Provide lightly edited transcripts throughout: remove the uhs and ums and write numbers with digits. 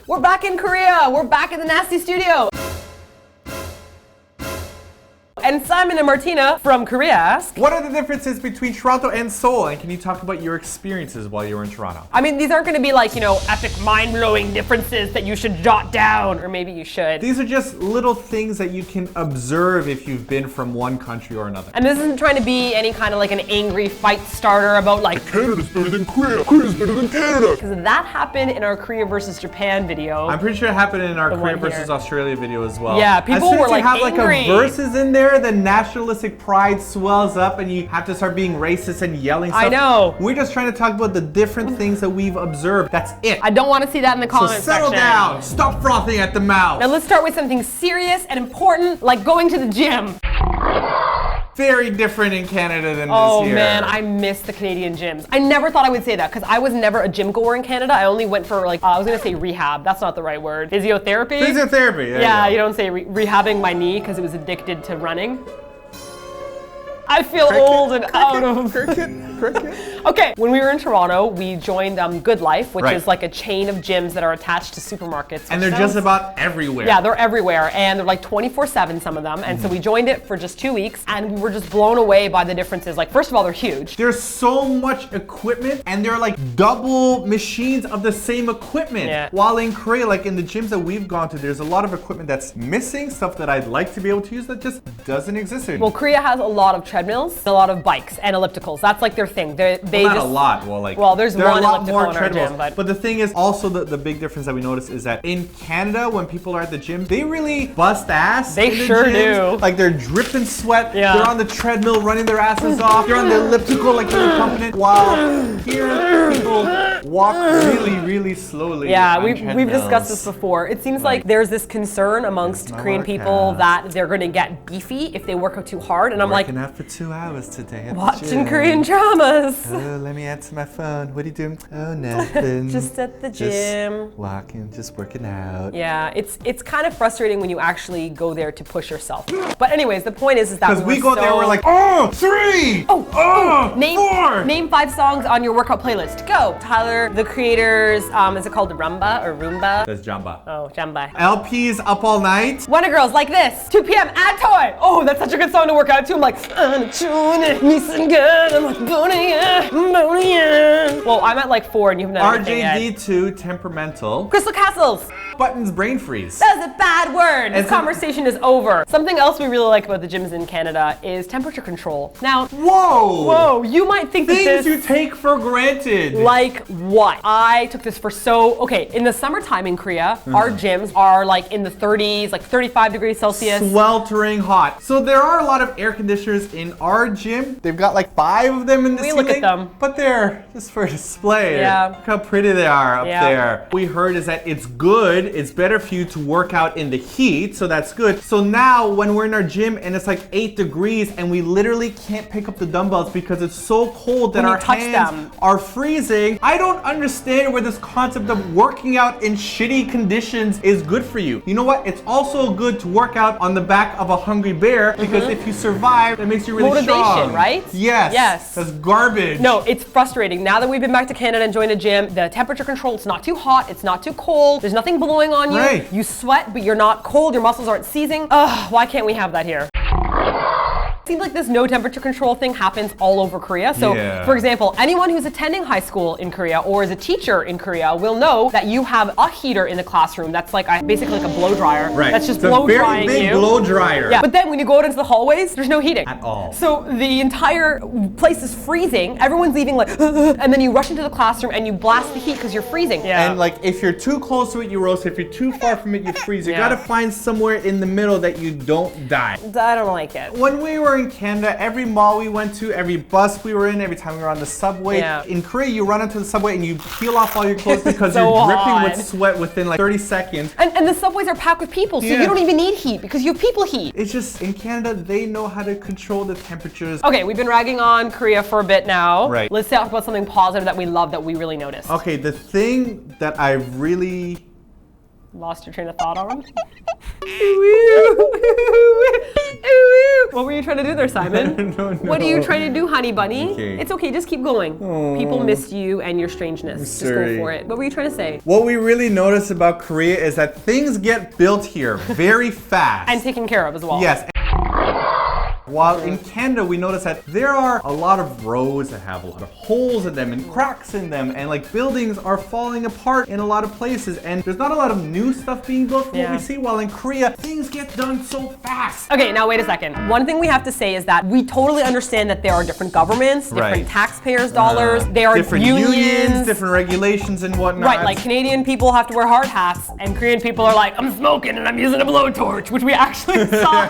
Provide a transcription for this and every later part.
We're back in Korea. We're back in the nasty studio. And Simon and Martina from Korea ask, what are the differences between Toronto and Seoul? And can you talk about your experiences while you were in Toronto? I mean, these aren't going to be like, you know, epic mind-blowing differences that you should jot down, or maybe you should. These are just little things that you can observe if you've been from one country or another. And this isn't trying to be any kind of like an angry fight starter about like, Canada's better than Korea, Korea's better than Canada. Because that happened in our Korea versus Japan video. I'm pretty sure it happened in our The Korea one versus here. Australia video as well. Yeah, people as soon were as like you have angry. like a verses in there, the nationalistic pride swells up and you have to start being racist and yelling stuff. I know. We're just trying to talk about the different things that we've observed. That's it. I don't want to see that in the So comments settle section. down. Stop frothing at the mouth. Now let's start with something serious and important, like going to the gym. Very different in Canada than this Oh here. man, I miss the Canadian gyms. I never thought I would say that because I was never a gym goer in Canada. I only went for like, I was gonna say rehab. That's not the right word. Physiotherapy? Physiotherapy. Yeah, you don't say rehabbing my knee because it was addicted to running. I feel old and out of... Cricket. Okay, when we were in Toronto, we joined Good Life, which Right. is like a chain of gyms that are attached to supermarkets. And they're just about everywhere. Yeah, they're everywhere, and they're like 24/7, some of them. And so we joined it for just 2 weeks, and we were just blown away by the differences. Like, first of all, they're huge. There's so much equipment, and they're like double machines of the same equipment. Yeah. While in Korea, like in the gyms that we've gone to, there's a lot of equipment that's missing, stuff that I'd like to be able to use that just doesn't exist anymore. Well, Korea has a lot of treadmills, a lot of bikes and ellipticals. That's like their thing. They Not just a lot. Well, like there's there are one a lot elliptical more in our treadmills. gym, but the thing is, also the big difference that we noticed is that in Canada, when people are at the gym, they really bust ass. They in the sure gyms. do. Like they're dripping sweat. Yeah. They're on the treadmill running their asses off. They're on the elliptical like they're pumping it. While here, people walk really, really slowly. yeah, on we've discussed treadmills. this before. It seems like there's this concern amongst my Korean people workout. that they're going to get beefy if they work out too hard, and I'm like, Working out for 2 hours today. At the watching gym. Korean dramas. Oh, let me answer my phone. What are you doing? Oh, nothing. Just at the gym. Just walking, just working out. Yeah, it's kind of frustrating when you actually go there to push yourself. But anyways, the point is that Because we go there, we're like, oh, 3! Oh, name 4! name 5 songs on your workout playlist. Go. Tyler, the creators, is it called Rumba or Roomba? That's Jamba. Oh, Jamba. LP's Up All Night. Wonder Girls like this. 2 p.m. at Toy. Oh, that's such a good song to work out to. I'm like, I'm like, well, I'm at like 4 and you haven't done anything yet. RJD2, Temperamental. Crystal Castles. Buttons, Brain Freeze. That was a bad word. This It's a- conversation is over. Something else we really like about the gyms in Canada is temperature control. Now, Whoa! you might think that Things this... you take for granted. Like what? I took this for okay, in the summertime in Korea, our gyms are like in the 30s, like 35 degrees Celsius. Sweltering hot. So there are a lot of air conditioners in our gym. They've got like 5 of them in the We ceiling. look at them. But they're just for display. Yeah. Look how pretty they are up Yeah. there. We heard is that it's good. It's better for you to work out in the heat, so that's good. So now when we're in our gym and it's like 8 degrees and we literally can't pick up the dumbbells because it's so cold that When you our touch hands them. are freezing. I don't understand where this concept of working out in shitty conditions is good for you. You know what? It's also good to work out on the back of a hungry bear because if you survive, it makes you really Motivation, strong. right? Yes. Yes. That's garbage. No, it's frustrating. Now that we've been back to Canada and joined a gym, the temperature control, it's not too hot, it's not too cold, there's nothing blowing on you. Right. You sweat, but you're not cold, your muscles aren't seizing. Ugh, why can't we have that here? Seems like this no temperature control thing happens all over Korea. So, Yeah. for example, anyone who's attending high school in Korea or is a teacher in Korea will know that you have a heater in the classroom that's like basically like a blow dryer. Right. That's just it's blow a very drying big you. blow dryer. Yeah, but then when you go out into the hallways, there's no heating. At all. So the entire place is freezing. Everyone's leaving like, and then you rush into the classroom and you blast the heat because you're freezing. Yeah. And like if you're too close to it, you roast. If you're too far from it, you freeze. You Yeah. gotta find somewhere in the middle that you don't die. I don't like it. When we were in Canada, every mall we went to, every bus we were in, every time we were on the subway, Yeah. in Korea you run into the subway and you peel off all your clothes because So you're dripping hot. with sweat within like 30 seconds. And the subways are packed with people, so Yeah. you don't even need heat because you have people heat. It's just, in Canada, they know how to control the temperatures. Okay, we've been ragging on Korea for a bit now. Right. Let's talk about something positive that we love that we really noticed. Okay, the thing that I really... Lost your train of thought already? What were you trying to do there, Simon? No. What are you trying to do, honey bunny? Okay. It's okay, just keep going. People miss you and your strangeness. Just sorry. go for it. What were you trying to say? What we really notice about Korea is that things get built here very fast. And taken care of as well. Yes. While in Canada, we notice that there are a lot of roads that have a lot of holes in them and cracks in them, and like buildings are falling apart in a lot of places, and there's not a lot of new stuff being built from what we see, while in Korea, things get done so fast. Okay, now wait a second. One thing we have to say is that we totally understand that there are different governments, different taxpayers' dollars, there are different unions, different regulations and whatnot. Right, like Canadian people have to wear hard hats, and Korean people are like, I'm smoking and I'm using a blowtorch, which we actually saw.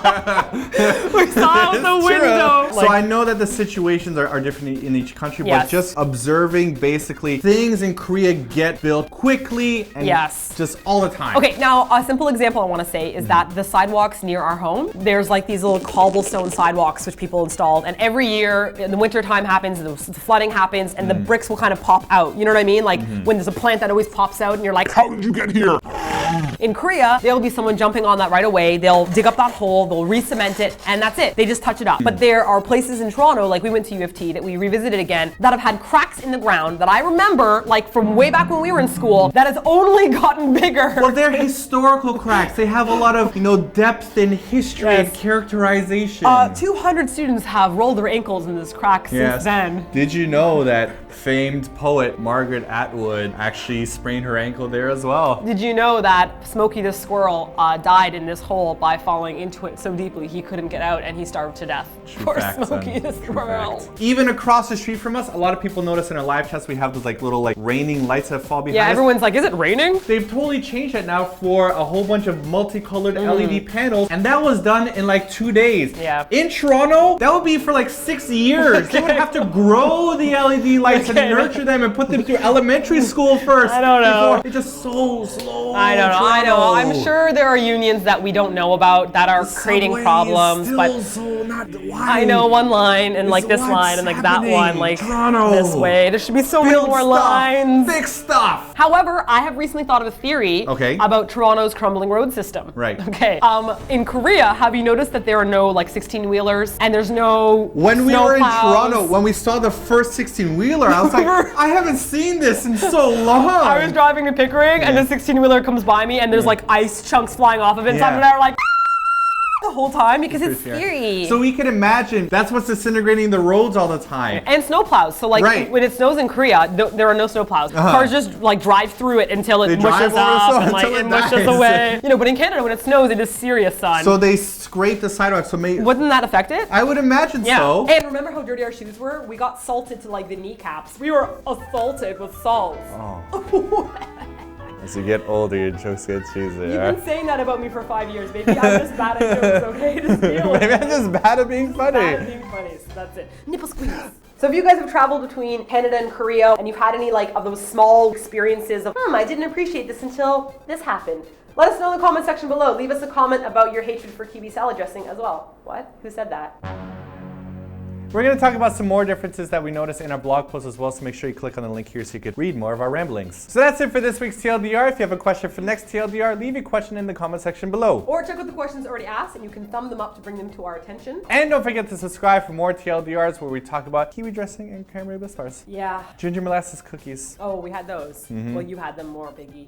We saw out the window. So I know that the situations are different in each country, but just observing basically things in Korea get built quickly and just all the time. Okay, now a simple example I want to say is that the sidewalks near our home, there's like these little cobblestone sidewalks which people installed, and every year in the winter time happens, the flooding happens, and the bricks will kind of pop out. You know what I mean? Like when there's a plant that always pops out and you're like, How did you get here? In Korea, there'll be someone jumping on that right away. They'll dig up that hole, they'll re-cement it, and that's it. They just touch it up. But there are places in Toronto, like we went to U of T, that we revisited again, that have had cracks in the ground that I remember, like from way back when we were in school, that has only gotten bigger. Well, they're historical cracks. They have a lot of, depth in history and characterization. 200 students have rolled their ankles in this crack since then. Did you know that famed poet Margaret Atwood actually sprained her ankle there as well? Did you know that Smokey the squirrel died in this hole by falling into it so deeply he couldn't get out and he starved to death? Poor Smokey the squirrel. Even across the street from us, a lot of people notice in our live chats we have those little raining lights that fall behind us. Yeah, everyone's like, is it raining? They've totally changed that now for a whole bunch of multicolored LED panels, and that was done in 2 days. Yeah. In Toronto, that would be for 6 years. They would have to grow the LED lights and nurture them and put them through elementary school first. I don't know. It's just so slow. I don't know. I know. I'm sure there are unions that we don't know about that are creating problems, but I know one line and this line and that one this way. There should be so many more lines. Fix stuff. However, I have recently thought of a theory about Toronto's crumbling road system. Right. Okay. In Korea, have you noticed that there are no 16-wheelers and there's no When we snow were in plows? Toronto, when we saw the first 16-wheeler, I was like, I haven't seen this in so long. I was driving to Pickering and the 16-wheeler comes by me and there's ice chunks flying off of it. And Simon and I are like the whole time because it's scary. So we can imagine that's what's disintegrating the roads all the time. And snowplows. So when it snows in Korea, there are no snowplows. Cars just drive through it until it mushes up and it mushes away. But in Canada, when it snows, it is serious, son. So they scrape the sidewalk. So wouldn't that affect it? I would imagine so. And remember how dirty our shoes were? We got salted to the kneecaps. We were assaulted with salt. As you get older, your jokes get cheesier. You've been saying that about me for 5 years, baby. I'm just bad at jokes, okay? Just deal with it. Maybe I'm just bad at being funny. Bad at being funny, so that's it. Nipple squeeze. So if you guys have traveled between Canada and Korea and you've had any of those small experiences of, I didn't appreciate this until this happened, let us know in the comment section below. Leave us a comment about your hatred for kiwi salad dressing as well. What? Who said that? We're going to talk about some more differences that we noticed in our blog post as well, so make sure you click on the link here so you could read more of our ramblings. So that's it for this week's TLDR. If you have a question for next TLDR, leave your question in the comment section below. Or check out the questions already asked and you can thumb them up to bring them to our attention. And don't forget to subscribe for more TLDRs where we talk about kiwi dressing and cranberry bliss bars. Yeah. Ginger molasses cookies. Oh, we had those. Well, you had them more, Biggie.